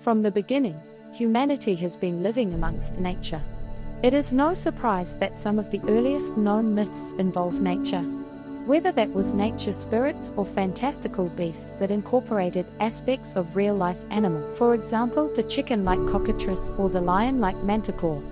From the beginning, humanity has been living amongst nature. It is no surprise that some of the earliest known myths involve nature. Whether that was nature spirits or fantastical beasts that incorporated aspects of real-life animals, for example the chicken-like cockatrice or the lion-like manticore.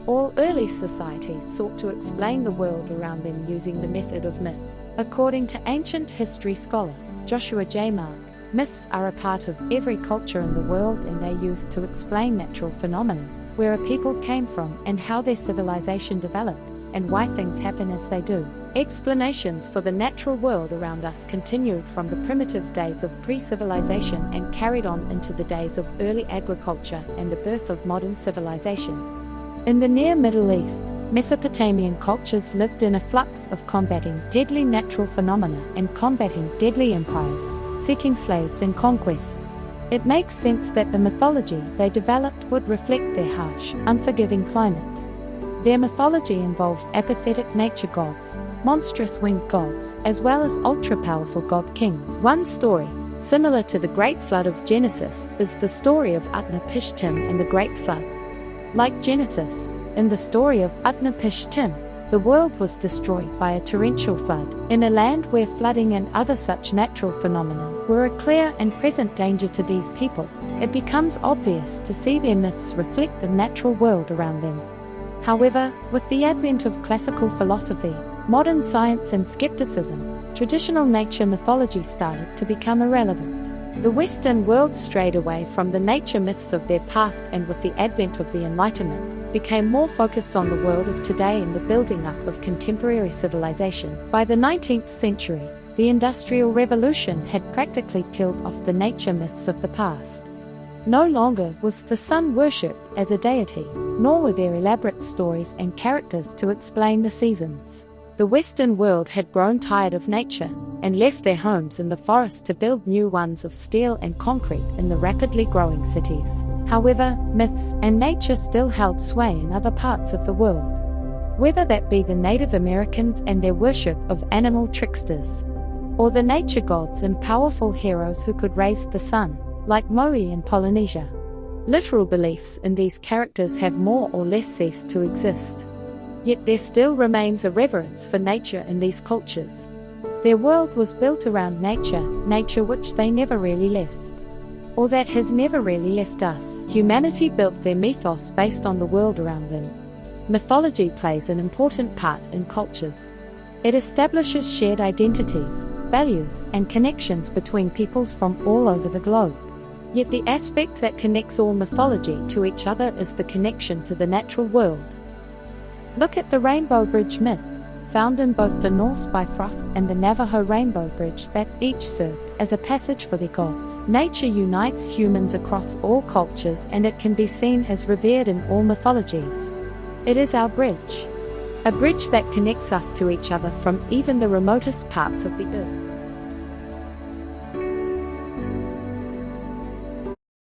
All early societies sought to explain the world around them using the method of myth. According to ancient history scholar Joshua J. Mark, myths are a part of every culture in the world, and they used to explain natural phenomena, where a people came from and how their civilization developed, and why things happen as they do. Explanations for the natural world around us continued from the primitive days of pre-civilization and carried on into the days of early agriculture and the birth of modern civilization. In the near Middle East, Mesopotamian cultures lived in a flux of combating deadly natural phenomena and combating deadly empires, seeking slaves and conquest. It makes sense that the mythology they developed would reflect their harsh, unforgiving climate. Their mythology involved apathetic nature gods, monstrous winged gods, as well as ultra-powerful god-kings. One story, similar to the Great Flood of Genesis, is the story of Utnapishtim and the Great Flood. Like Genesis, in the story of Utnapishtim, the world was destroyed by a torrential flood, in a land where flooding and other such natural phenomena were a clear and present danger to these people. It becomes obvious to see their myths reflect the natural world around them. However, with the advent of classical philosophy, modern science and skepticism, traditional nature mythology started to become irrelevant. The Western world strayed away from the nature myths of their past, and with the advent of the Enlightenment, became more focused on the world of today and the building up of contemporary civilization. By the 19th century, the Industrial Revolution had practically killed off the nature myths of the past. No longer was the sun worshipped as a deity, nor were there elaborate stories and characters to explain the seasons. The Western world had grown tired of nature, and left their homes in the forest to build new ones of steel and concrete in the rapidly growing cities. However, myths and nature still held sway in other parts of the world. Whether that be the Native Americans and their worship of animal tricksters, or the nature gods and powerful heroes who could raise the sun, like Moe in Polynesia. Literal beliefs in these characters have more or less ceased to exist. Yet there still remains a reverence for nature in these cultures. Their world was built around nature which they never really left, or that has never really left us. Humanity built their mythos based on the world around them. Mythology plays an important part in cultures. It establishes shared identities, values, and connections between peoples from all over the globe. Yet the aspect that connects all mythology to each other is the connection to the natural world. Look at the Rainbow Bridge myth, found in both the Norse Bifrost and the Navajo Rainbow Bridge, that each served as a passage for their gods. Nature unites humans across all cultures, and it can be seen as revered in all mythologies. It is our bridge. A bridge that connects us to each other from even the remotest parts of the earth.